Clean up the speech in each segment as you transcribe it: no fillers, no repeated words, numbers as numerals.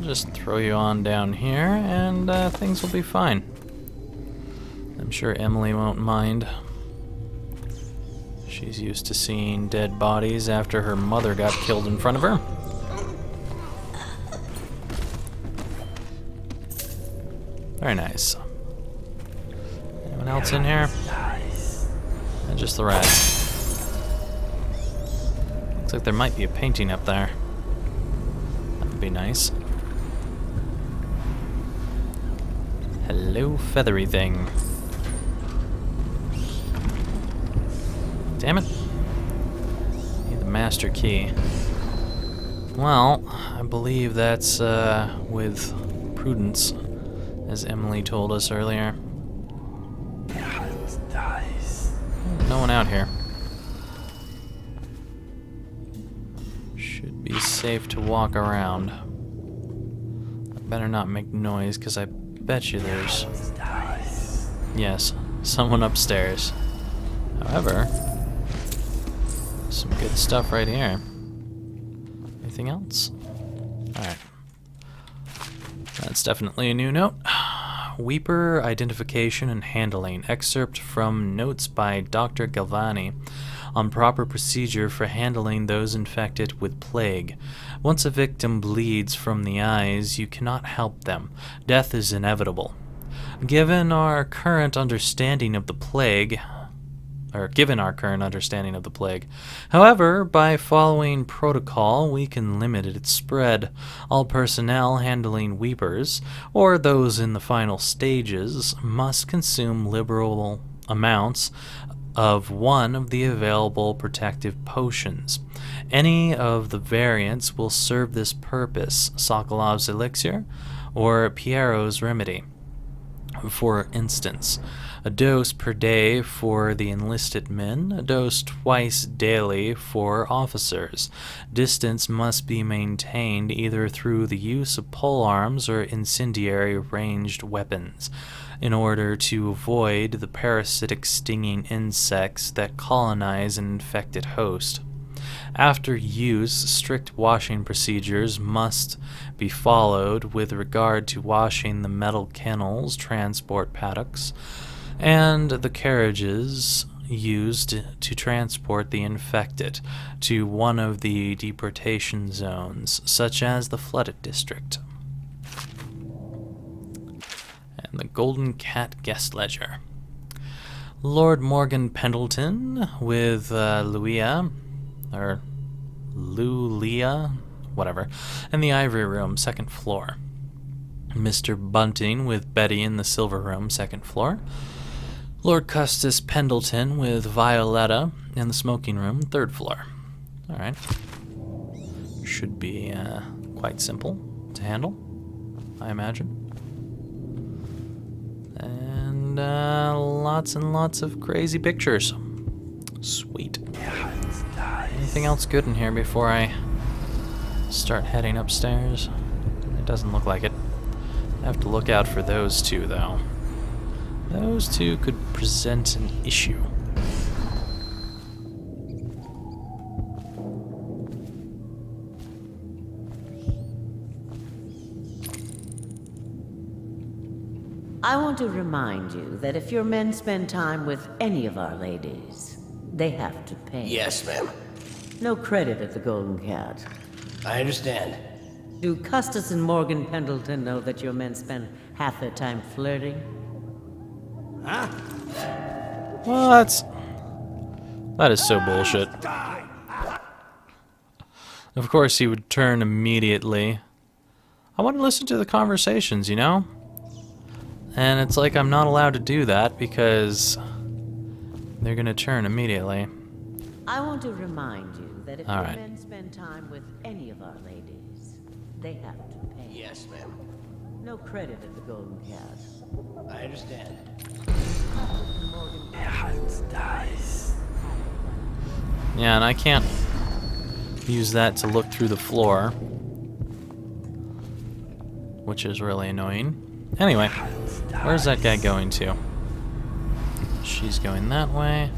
just throw you on down here, and things will be fine. I'm sure Emily won't mind. She's used to seeing dead bodies after her mother got killed in front of her. Very nice. Anyone else in here? And just the rats. Looks like there might be a painting up there. That would be nice. Hello, feathery thing. Damn it. Need the master key. Well, I believe that's with prudence, as Emily told us earlier. No one out here. Should be safe to walk around. I better not make noise, because I bet you there's... Yes, someone upstairs. However, some good stuff right here. Anything else? Alright. That's definitely a new note. Weeper identification and handling. Excerpt from notes by Dr. Galvani on proper procedure for handling those infected with plague. Once a victim bleeds from the eyes, you cannot help them. Death is inevitable. Given our current understanding of the plague, however, by following protocol, we can limit its spread. All personnel handling weepers, or those in the final stages, must consume liberal amounts of one of the available protective potions. Any of the variants will serve this purpose: Sokolov's elixir or Pierrot's remedy. For instance, a dose per day for the enlisted men, a dose twice daily for officers. Distance must be maintained either through the use of polearms or incendiary ranged weapons, in order to avoid the parasitic stinging insects that colonize an infected host. After use, strict washing procedures must be followed with regard to washing the metal kennels, transport paddocks, and the carriages used to transport the infected to one of the deportation zones, such as the flooded district. And the Golden Cat guest ledger. Lord Morgan Pendleton with Lulia, whatever, in the ivory room, second floor. Mr. Bunting with Betty in the silver room, second floor. Lord Custis Pendleton with Violetta in the smoking room, third floor. Alright. Should be quite simple to handle, I imagine. And lots and lots of crazy pictures. Sweet. Anything else good in here before I start heading upstairs? It doesn't look like it. I have to look out for those two, though. Those two could present an issue. I want to remind you that if your men spend time with any of our ladies, they have to pay. Yes, ma'am. No credit at the Golden Cat. I understand. Do Custis and Morgan Pendleton know that your men spend half their time flirting? Huh? Well, that is so bullshit. Of course he would turn immediately. I want to listen to the conversations, you know? And it's like I'm not allowed to do that because they're gonna turn immediately. I want to remind you that if your men spend time with any of our ladies, they have to pay. Yes, ma'am. No credit at the Golden Cat. I understand. Yeah, and I can't use that to look through the floor, which is really annoying. Anyway, where's that guy going to? She's going that way.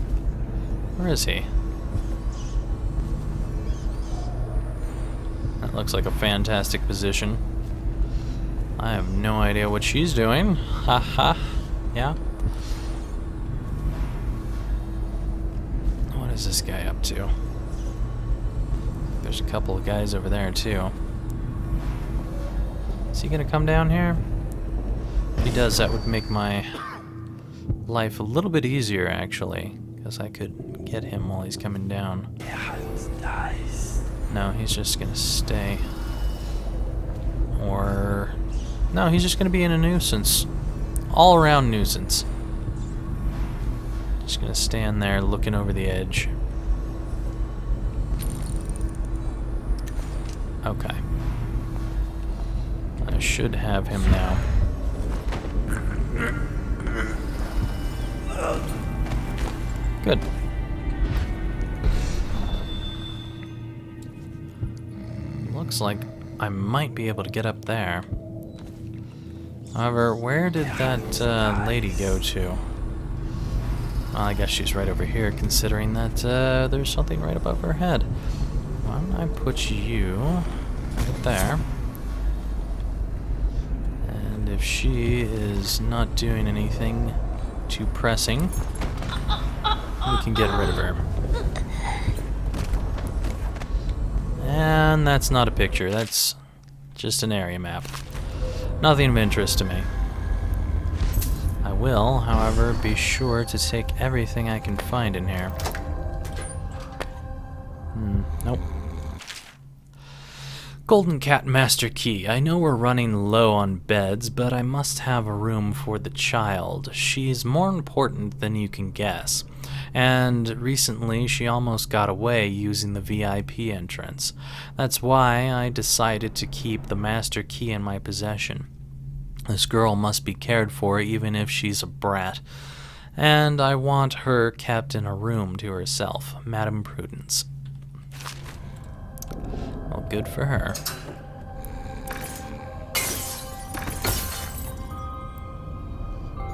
Where is he? That looks like a fantastic position. I have no idea what she's doing. Haha. Yeah. What is this guy up to? There's a couple of guys over there too. Is he gonna come down here? If he does, that would make my life a little bit easier actually, because I could get him while he's coming down. No, he's just gonna stay. Or no, he's just gonna be in a nuisance. All around nuisance. Just gonna stand there looking over the edge. Okay. I should have him now. Good. Looks like I might be able to get up there. However, where did that lady go to? Well, I guess she's right over here, considering that there's something right above her head. Why don't I put you right there? And if she is not doing anything too pressing, we can get rid of her. And that's not a picture, that's just an area map. Nothing of interest to me. I will, however, be sure to take everything I can find in here. Nope. Golden Cat Master Key. I know we're running low on beds, but I must have a room for the child. She's more important than you can guess. And recently she almost got away using the VIP entrance. That's why I decided to keep the Master Key in my possession. This girl must be cared for even if she's a brat. And I want her kept in a room to herself. Madam Prudence. Well, good for her.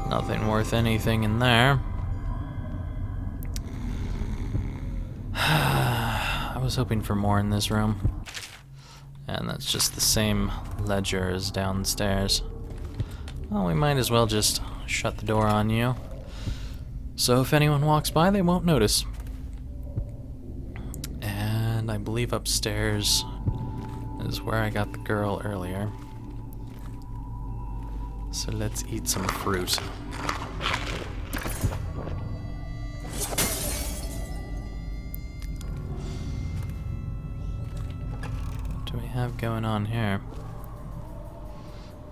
Nothing worth anything in there. I was hoping for more in this room. And that's just the same ledger as downstairs. Well, we might as well just shut the door on you. So if anyone walks by, they won't notice. And I believe upstairs is where I got the girl earlier. So let's eat some fruit. What do we have going on here?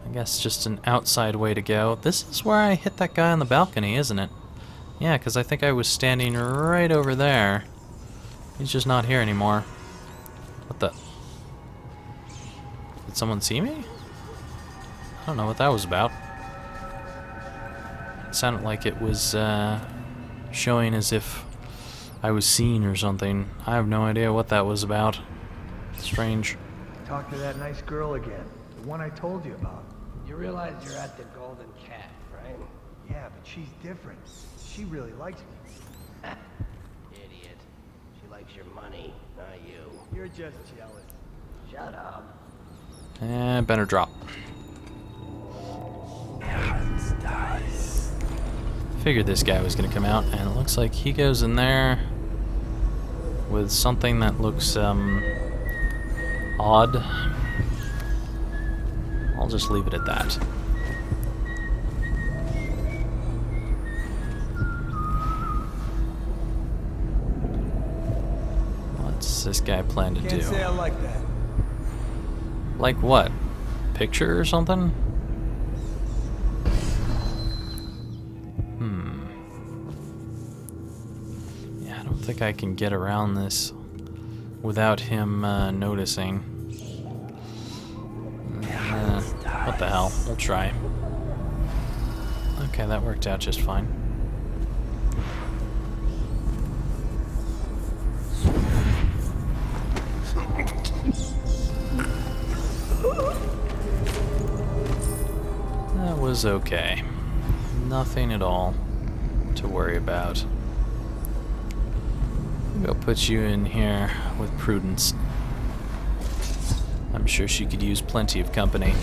I guess just an outside way to go. This is where I hit that guy on the balcony, isn't it? Yeah, because I think I was standing right over there. He's just not here anymore. What the? Did someone see me? I don't know what that was about. It sounded like it was showing as if I was seen or something. I have no idea what that was about. Strange. Talk to that nice girl again. The one I told you about. You realize you're at the Golden Cat, right? Yeah, but she's different. She really likes me. Idiot. She likes your money, not you. You're just jealous. Shut up. And better drop. Figured this guy was gonna come out, and it looks like he goes in there with something that looks odd. I'll just leave it at that. What's this guy plan to do? Can't say I like that. Like what? Picture or something? Yeah, I don't think I can get around this without him noticing. What the hell? We'll try. Okay, that worked out just fine. That was okay. Nothing at all to worry about. I'll put you in here with Prudence. I'm sure she could use plenty of company.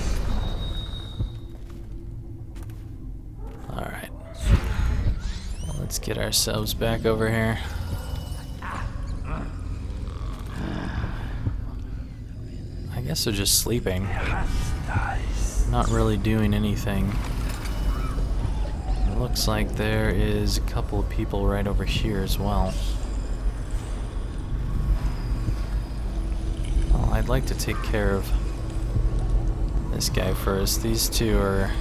Let's get ourselves back over here. I guess they're just sleeping. Not really doing anything. It looks like there is a couple of people right over here as well. Well, I'd like to take care of this guy first. These two are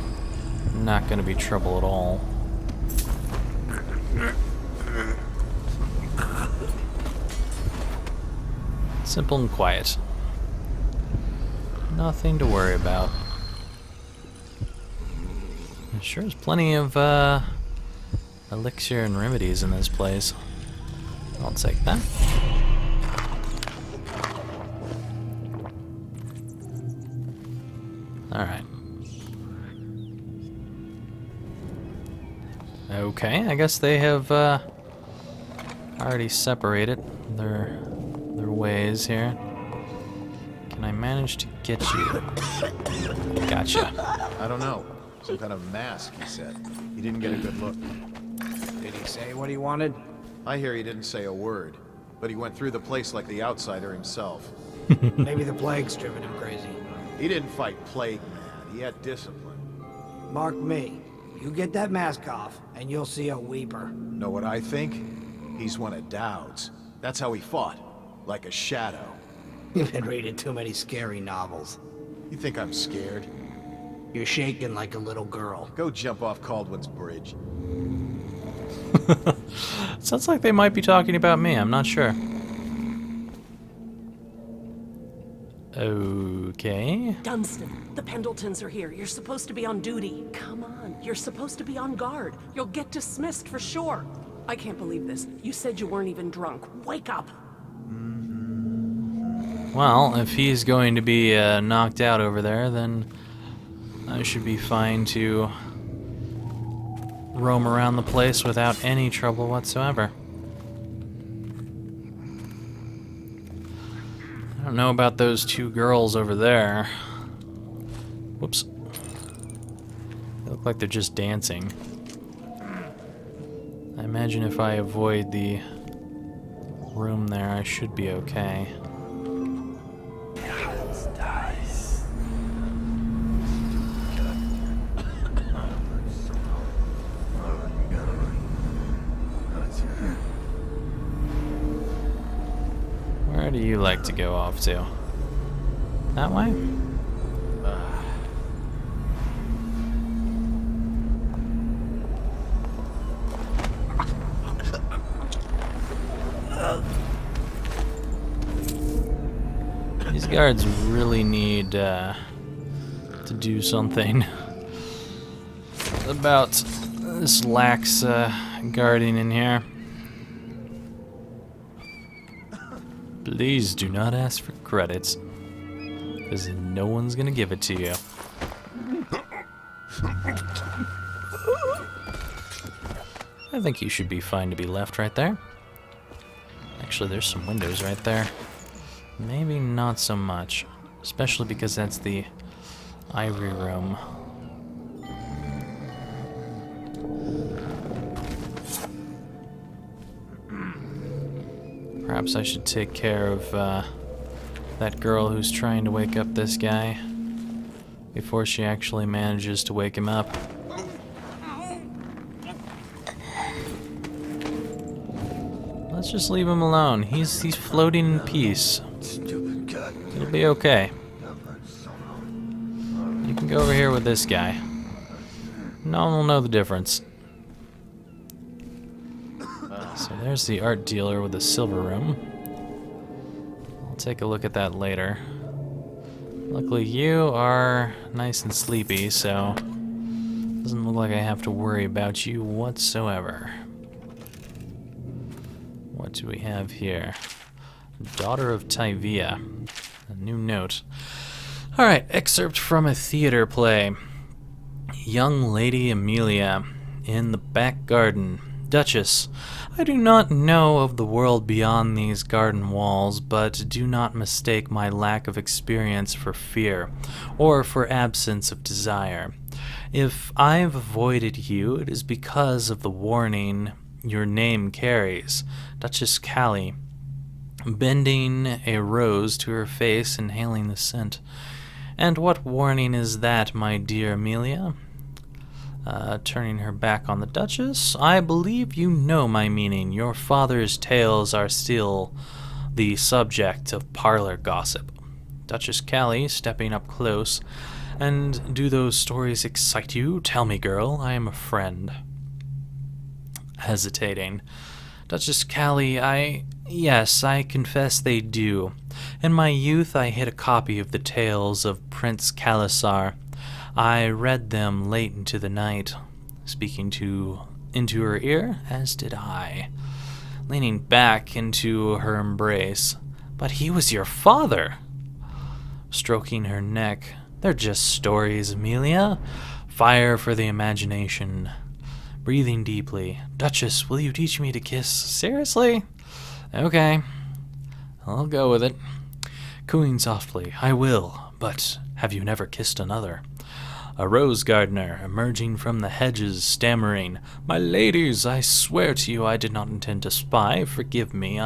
not going to be trouble at all. Simple and quiet. Nothing to worry about. There sure is plenty of elixir and remedies in this place. I'll take that. Alright. Okay, I guess they have already separated their ways here. Can I manage to get you? Gotcha. I don't know. Some kind of mask, he said. He didn't get a good look. Did he say what he wanted? I hear he didn't say a word, but he went through the place like the outsider himself. Maybe the plague's driven him crazy. He didn't fight plague, man. He had discipline. Mark me. You get that mask off, and you'll see a weeper. Know what I think? He's one of Dowd's. That's how he fought. Like a shadow. You've been reading too many scary novels. You think I'm scared? You're shaking like a little girl. Go jump off Caldwell's bridge. Sounds like they might be talking about me. I'm not sure. Okay. Dunstan, the Pendletons are here. You're supposed to be on duty. Come on, you're supposed to be on guard. You'll get dismissed for sure. I can't believe this. You said you weren't even drunk. Wake up. Well, if he's going to be knocked out over there, then I should be fine to roam around the place without any trouble whatsoever. I don't know about those two girls over there. Whoops. They look like they're just dancing. I imagine if I avoid the room there, I should be okay. Where do you like to go off to? That way? These guards really need to do something about this lax guarding in here. Please do not ask for credits, because no one's gonna give it to you. I think you should be fine to be left right there. Actually, there's some windows right there. Maybe not so much, especially because that's the ivory room. Perhaps I should take care of that girl who's trying to wake up this guy before she actually manages to wake him up. Let's just leave him alone. He's floating in peace. It'll be okay. You can go over here with this guy. No one will know the difference. So there's the art dealer with the silver room. I'll take a look at that later. Luckily you are nice and sleepy, so doesn't look like I have to worry about you whatsoever. What do we have here? Daughter of Tyvia. A new note. Alright, excerpt from a theater play. Young Lady Amelia in the back garden. Duchess, I do not know of the world beyond these garden walls, but do not mistake my lack of experience for fear, or for absence of desire. If I've avoided you, it is because of the warning your name carries, Duchess Callie, bending a rose to her face, inhaling the scent. And what warning is that, my dear Amelia? Turning her back on the Duchess. I believe you know my meaning. Your father's tales are still the subject of parlor gossip. Duchess Callie, stepping up close. And do those stories excite you? Tell me, girl, I am a friend. Hesitating. Duchess Callie, yes, I confess they do. In my youth, I hid a copy of the tales of Prince Calasar. I read them late into the night, speaking into her ear, as did I, leaning back into her embrace. But he was your father! Stroking her neck. They're just stories, Amelia. Fire for the imagination. Breathing deeply. Duchess, will you teach me to kiss? Seriously? Okay. I'll go with it. Cooing softly. I will, but have you never kissed another? A rose gardener, emerging from the hedges, stammering, My ladies, I swear to you I did not intend to spy. Forgive me,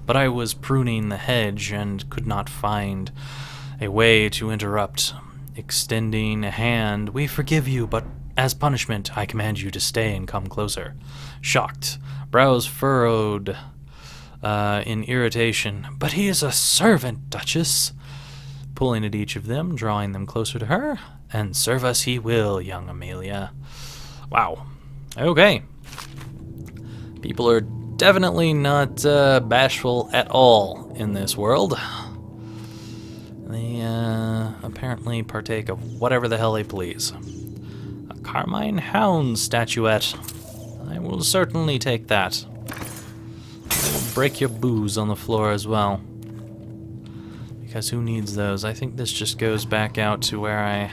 but I was pruning the hedge and could not find a way to interrupt. Extending a hand, we forgive you, but as punishment, I command you to stay and come closer. Shocked, brows furrowed in irritation. But he is a servant, Duchess. Pulling at each of them, drawing them closer to her. And serve us he will, young Amelia. Wow. Okay. People are definitely not bashful at all in this world. They apparently partake of whatever the hell they please. A Carmine Hound statuette. I will certainly take that. Break your booze on the floor as well. Because who needs those? I think this just goes back out to where I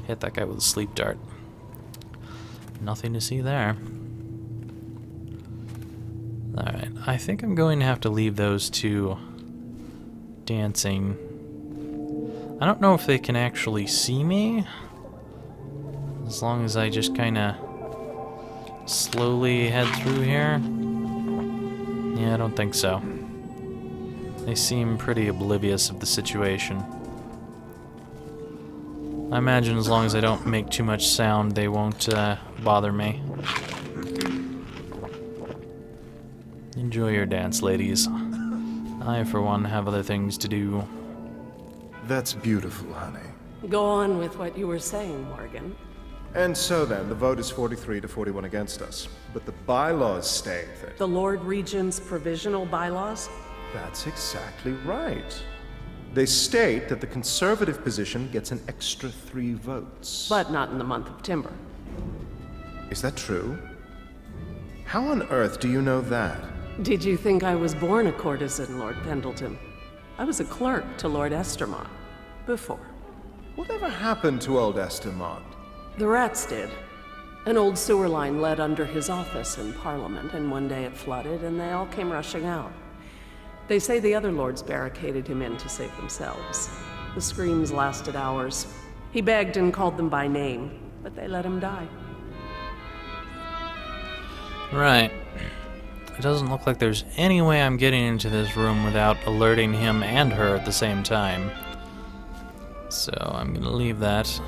hit that guy with a sleep dart. Nothing to see there. Alright, I think I'm going to have to leave those two dancing. I don't know if they can actually see me. As long as I just kind of slowly head through here. Yeah, I don't think so. They seem pretty oblivious of the situation. I imagine as long as I don't make too much sound, they won't bother me. Enjoy your dance, ladies. I, for one, have other things to do. That's beautiful, honey. Go on with what you were saying, Morgan. And so then, the vote is 43 to 41 against us. But the bylaws state that... The Lord Regent's provisional bylaws? That's exactly right. They state that the conservative position gets an extra 3 votes. But not in the month of Timber. Is that true? How on earth do you know that? Did you think I was born a courtesan, Lord Pendleton? I was a clerk to Lord Estermont. Before. Whatever happened to old Estermont? The rats did. An old sewer line led under his office in Parliament, and one day it flooded, and they all came rushing out. They say the other lords barricaded him in to save themselves. The screams lasted hours. He begged and called them by name, but they let him die. Right. It doesn't look like there's any way I'm getting into this room without alerting him and her at the same time. So I'm gonna leave that.